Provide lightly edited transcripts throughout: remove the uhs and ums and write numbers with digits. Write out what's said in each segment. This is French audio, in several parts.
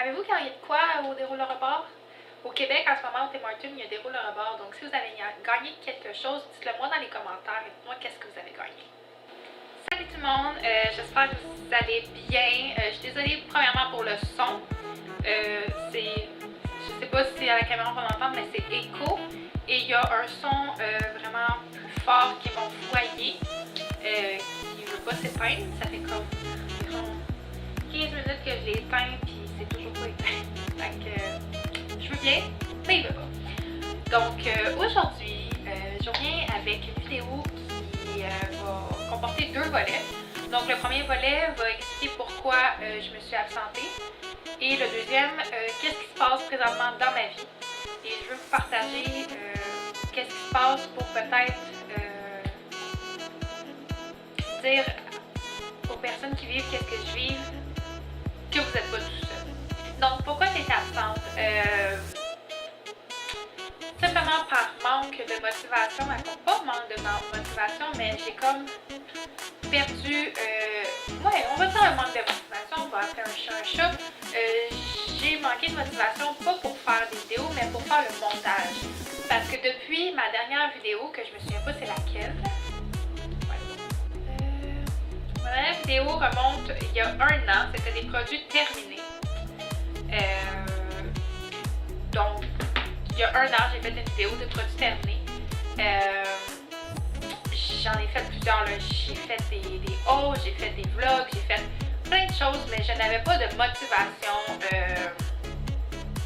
Avez-vous gagné de quoi au dérouleur à bord? Au Québec, en ce moment, au Tim Hortons, il y a des dérouleur à bord. Donc, si vous avez gagné quelque chose, dites-le moi dans les commentaires et dites-moi qu'est-ce que vous avez gagné. Salut tout le monde, j'espère que vous allez bien. Je suis désolée premièrement pour le son. Je sais pas si à la caméra on va l'entendre, mais c'est écho. Et il y a un son vraiment plus fort qui est mon foyer, qui ne veut pas s'éteindre. Ça fait comme environ 15 minutes que je l'ai éteint, puis c'est toujours pas éteint. Donc, je veux bien, mais il veut pas. Donc, aujourd'hui, je reviens avec une vidéo qui va comporter 2 volets. Donc, le premier volet va expliquer pourquoi je me suis absentée. Et le deuxième, qu'est-ce qui se passe présentement dans ma vie. Et je veux vous partager qu'est-ce qui se passe pour peut-être dire aux personnes qui vivent qu'est-ce que je vis, que vous n'êtes pas tout seul. Donc, pourquoi j'étais absente? Simplement par manque de motivation, pas manque de motivation, mais j'ai comme perdu, ouais, on va dire un manque de motivation, on va appeler un chat. J'ai manqué de motivation, pas pour faire des vidéos, mais pour faire le montage. Parce que depuis ma dernière vidéo, que je me souviens pas c'est laquelle, ma dernière vidéo remonte il y a 1 an, c'était des produits terminés. Donc, il y a 1 an, j'ai fait une vidéo de produits terminés. J'en ai fait plusieurs, là. J'ai fait des hauls, j'ai fait des vlogs, j'ai fait plein de choses, mais je n'avais pas de motivation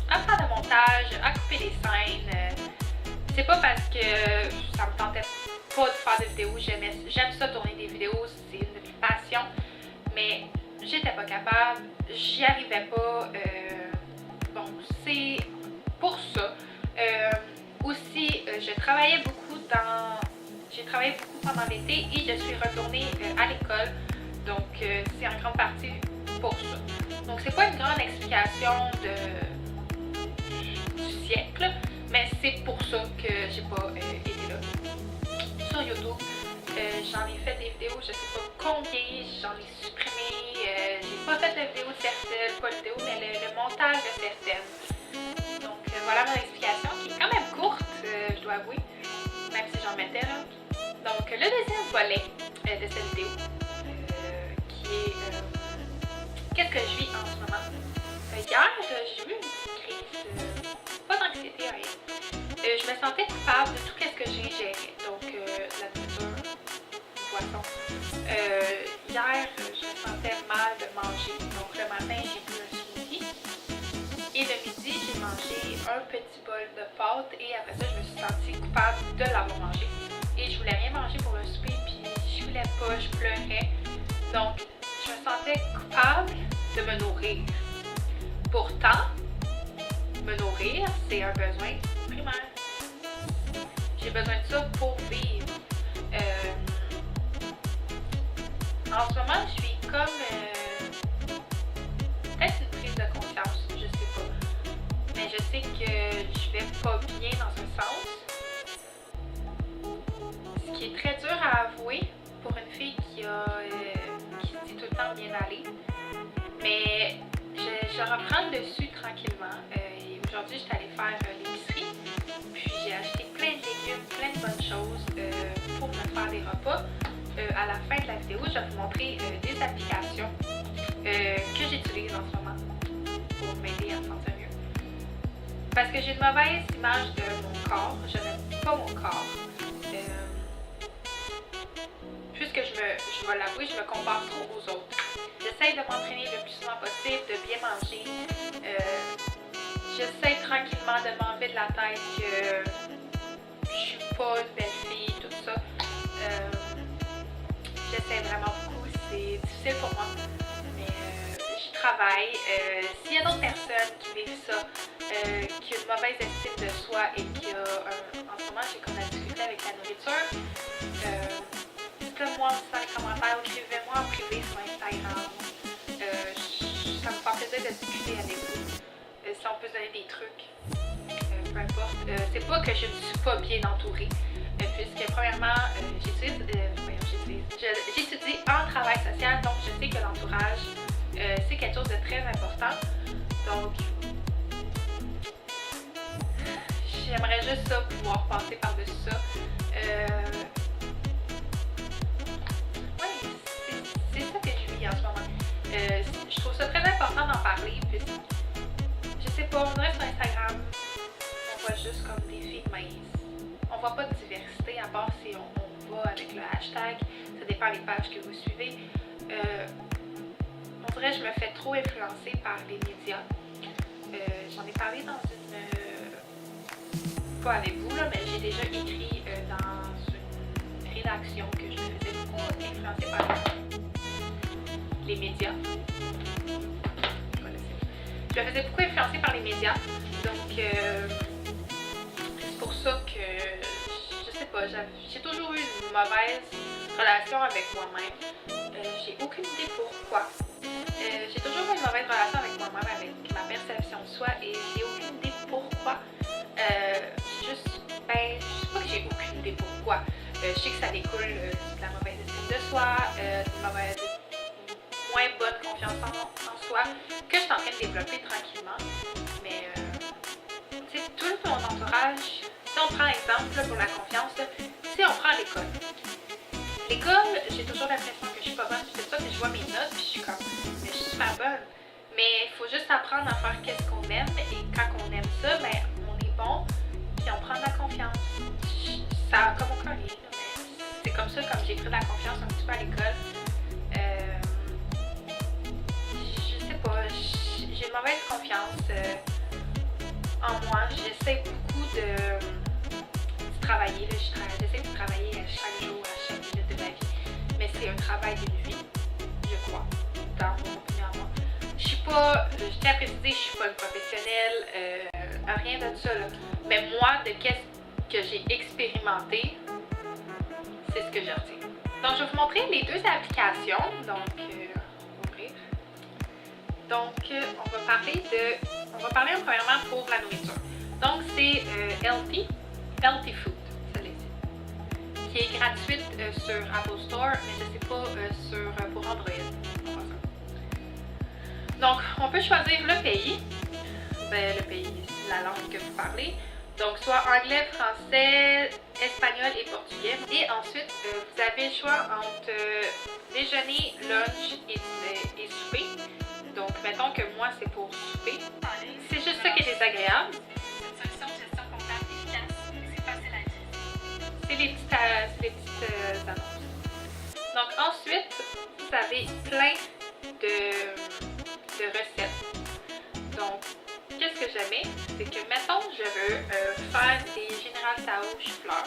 à faire le montage, à couper les scènes. C'est pas parce que ça me tentait pas de faire des vidéos, j'aime ça tourner des vidéos, c'est une de mes passions, mais j'étais pas capable, j'y arrivais pas. Bon, c'est pour ça. Aussi, j'ai travaillé beaucoup pendant l'été et je suis retournée à l'école. Donc, c'est en grande partie pour ça. Donc, c'est pas une grande explication du siècle, mais c'est pour ça que j'ai pas été là. Sur YouTube, j'en ai fait des vidéos, je sais pas combien, j'en ai supprimé. J'ai pas fait la vidéo de certaines, pas la vidéo, mais le montage de certaines. Donc, voilà mon explication qui est quand même courte, je dois avouer, même si j'en mettais là. Donc, le deuxième volet de cette vidéo, qui est qu'est-ce que je vis en ce moment. Hier, j'ai eu une petite crise, pas d'anxiété, rien. Je me sentais coupable de tout ce que j'ai géré. Donc, la nourriture, le boisson. Hier, je me sentais mal de manger. Donc, le matin, j'ai bu un smoothie. Et le midi, j'ai mangé un petit bol de pâtes. Et après ça, je me suis sentie coupable de l'avoir mangé. Et je voulais rien manger pour le souper, puis je voulais pas, je pleurais. Donc, je me sentais coupable de me nourrir. Pourtant, me nourrir, c'est un besoin primaire. J'ai besoin de ça pour vivre. En ce moment, je suis comme peut-être une prise de conscience, je sais pas. Mais je sais que je vais pas bien dans un sens. Ce qui est très dur à avouer pour une fille qui se dit tout le temps bien aller. Mais je reprends le dessus tranquillement. Aujourd'hui, j'étais allée faire l'épicerie. Puis j'ai acheté plein de légumes, plein de bonnes choses pour me faire des repas. À la fin de la vidéo, je vais vous montrer des applications que j'utilise en ce moment pour m'aider à me sentir mieux. Parce que j'ai une mauvaise image de mon corps. Je n'aime pas mon corps. Puisque je vais l'avouer, je me compare trop aux autres. J'essaie de m'entraîner le plus souvent possible, de bien manger. J'essaie tranquillement de m'enlever de la tête que je suis pas une belle fille, tout ça. J'essaie vraiment beaucoup, c'est difficile pour moi. Mais j'y travaille. S'il y a d'autres personnes qui vivent ça, qui ont une mauvaise estime de soi et qui en ce moment j'ai comme la difficulté avec la nourriture, dites-le moi dans les commentaires, écrivez-moi en privé sur Instagram. Ça me fait plaisir de discuter avec vous. Si on peut se donner des trucs, peu importe. C'est pas que je ne suis pas bien entourée, puisque premièrement, j'étudie en travail social, donc je sais que l'entourage, c'est quelque chose de très important. Donc, ça, pouvoir passer par-dessus ça. Ouais, c'est ça que je vis en ce moment. Je trouve ça très important d'en parler. Puis, je sais pas, on dirait sur Instagram, on voit juste comme des filles de maïs. On voit pas de diversité à part si on va avec le hashtag. Ça dépend des pages que vous suivez. On dirait que je me fais trop influencer par les médias. J'en ai parlé dans une... pas avec vous, là, mais j'ai déjà écrit dans une rédaction que je me faisais beaucoup influencer par les médias. Je me faisais beaucoup influencer par les médias. Donc, c'est pour ça que, je sais pas, j'ai toujours eu une mauvaise relation avec moi-même. J'ai aucune idée pourquoi. J'ai toujours eu une mauvaise relation avec moi-même, avec ma perception de soi, et j'ai aucune idée pourquoi. Je sais pas que j'ai aucune idée pourquoi. Je sais que ça découle de la mauvaise estime de soi, d'une moins bonne confiance en soi, que je suis en train de développer tranquillement. Mais, tu sais, tout mon entourage, si on prend exemple là, pour la confiance, là, si on prend l'école. L'école, j'ai toujours l'impression que je suis pas bonne. C'est ça que je vois mes notes, puis je suis comme, mais je suis super bonne. Mais il faut juste apprendre à faire qu'est-ce qu'on aime, et quand on aime ça, ben, on est bon, puis on prend de la confiance. Ça a comme aucun lien, mais c'est comme ça, comme j'ai pris de la confiance un petit peu à l'école. Je sais pas, j'ai une mauvaise confiance en moi. J'essaie beaucoup de travailler, j'essaie de travailler chaque jour, à chaque minute de ma vie. Mais c'est un travail d'une vie, je crois, dans mon opinion à moi. Je tiens à préciser, je suis pas une professionnelle, rien de ça, là. Mais moi, de qu'est-ce que j'ai expérimenté, c'est ce que je retiens. Donc, je vais vous montrer les deux applications. Donc, ouvrir. Donc, on va parler premièrement pour la nourriture. Donc, c'est Healthy Food, celle-ci, qui est gratuite sur Apple Store, mais je ne sais pas pour Android. Donc, on peut choisir le pays. Ben, le pays, c'est la langue que vous parlez. Donc, soit anglais, français, espagnol et portugais. Et ensuite, vous avez le choix entre déjeuner, lunch et souper. Donc, mettons que moi, c'est pour souper. C'est juste ça qui est désagréable. C'est une solution de gestion comptable efficace. C'est facile à utiliser. C'est les petites annonces. Donc, ensuite, vous avez plein de recettes. Donc, qu'est-ce que j'aimais? C'est que, mettons, je veux faire des Général Tao chou-fleur.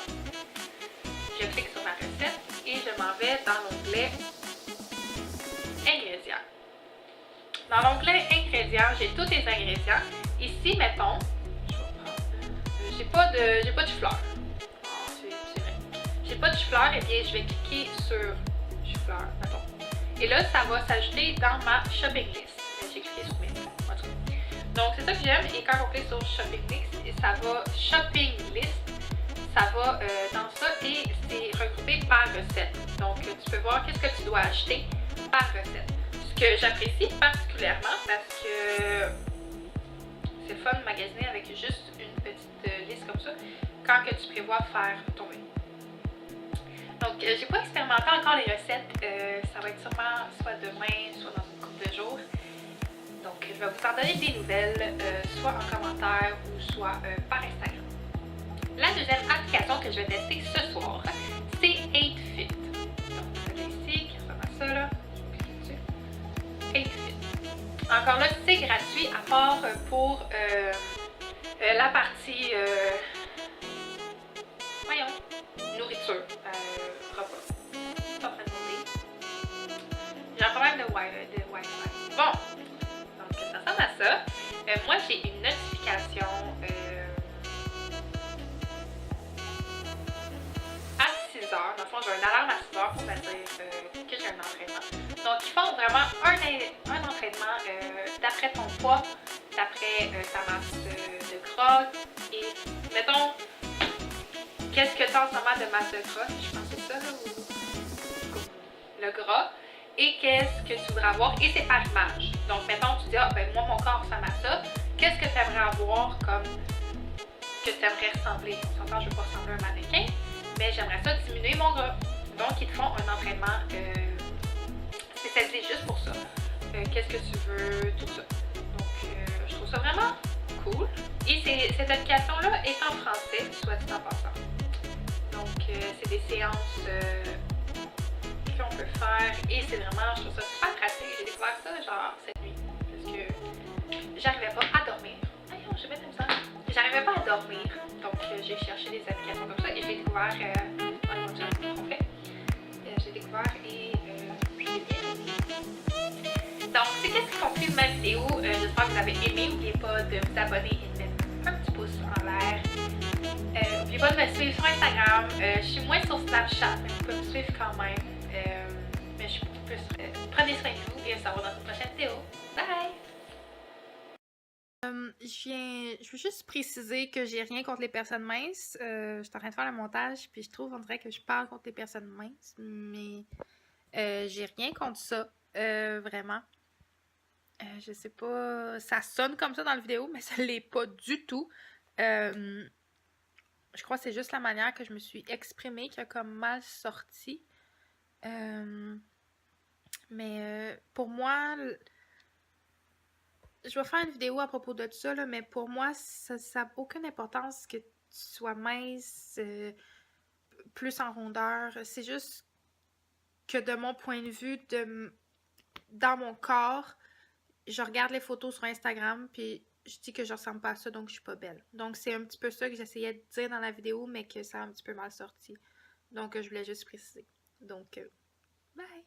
Je clique sur ma recette et je m'en vais dans l'onglet Ingrédients. Dans l'onglet Ingrédients, j'ai tous les ingrédients. Ici, mettons, je vais prendre, j'ai pas de chou-fleur. Oh, c'est vrai. J'ai pas de chou-fleur, et bien je vais cliquer sur chou-fleur, mettons. Et là, ça va s'ajouter dans ma shopping list. J'ai cliqué sur mes. Donc, c'est ça que j'aime. Et quand on clique sur Shopping List, ça va dans ça, et c'est regroupé par recette. Donc, tu peux voir qu'est-ce que tu dois acheter par recette. Ce que j'apprécie particulièrement parce que c'est fun de magasiner avec juste une petite liste comme ça quand que tu prévois faire ton menu. Donc, j'ai pas expérimenté encore les recettes. Ça va être sûrement soit demain, soit dans une couple de jours. Donc, je vais vous en donner des nouvelles, soit en commentaire ou soit par Instagram. La deuxième application que je vais tester ce soir, c'est 8Fit. Donc, celle-là ici, qui ressemble à ça, là. Je vais cliquer dessus. 8Fit. Encore là, c'est gratuit, à part pour la partie, nourriture, repas. C'est pas en train de monter. J'ai un problème de Wi-Fi. Bon. Donc, ça ressemble à ça. Moi, j'ai une notification à 6 h. Dans le fond, j'ai une alarme à 6 h pour me dire que j'ai un entraînement. Donc, ils font vraiment un entraînement d'après ton poids, d'après ta masse de gras. Et, mettons, qu'est-ce que tu as en ce moment de masse de gras? Je pense que c'est ça, là, ou le gras. Et qu'est-ce que tu voudrais avoir, et c'est par image. Donc, mettons, tu dis, ah, ben moi, mon corps ressemble à ça. Qu'est-ce que tu aimerais avoir comme que tu aimerais ressembler. J'entends, je veux pas ressembler à un mannequin, mais j'aimerais ça diminuer mon gras. Donc, ils te font un entraînement spécialisé juste pour ça. Qu'est-ce que tu veux, tout ça. Donc, je trouve ça vraiment cool. Et cette application-là est en français, soit dit en passant. Donc, c'est des séances qu'on peut faire et c'est vraiment, je trouve ça super pratique. J'ai découvert ça genre cette nuit parce que j'arrivais pas à dormir. Je vais mettre une salle. J'arrivais pas à dormir, donc j'ai cherché des applications comme ça et j'ai découvert complet. J'ai découvert et j'ai bien aimé. Donc, c'est qu'est-ce qui conclut ma vidéo. J'espère que vous avez aimé. N'oubliez pas de vous abonner et de mettre un petit pouce en l'air. N'oubliez pas de me suivre sur Instagram. Je suis moins sur Snapchat, mais vous pouvez me suivre quand même. Mais je suis beaucoup plus. Prenez soin de vous et on se revoit dans une prochaine vidéo. Bye! Je veux juste préciser que j'ai rien contre les personnes minces. Je suis en train de faire le montage, puis je trouve, on dirait que je parle contre les personnes minces, mais j'ai rien contre ça, vraiment. Je sais pas, ça sonne comme ça dans la vidéo, mais ça l'est pas du tout. Je crois que c'est juste la manière que je me suis exprimée qui a comme mal sorti. Mais pour moi, je vais faire une vidéo à propos de ça, là, mais pour moi, ça n'a aucune importance que tu sois mince, plus en rondeur. C'est juste que de mon point de vue, dans mon corps, je regarde les photos sur Instagram, puis je dis que je ressemble pas à ça, donc je suis pas belle. Donc c'est un petit peu ça que j'essayais de dire dans la vidéo, mais que ça a un petit peu mal sorti. Donc je voulais juste préciser. Donc, bye!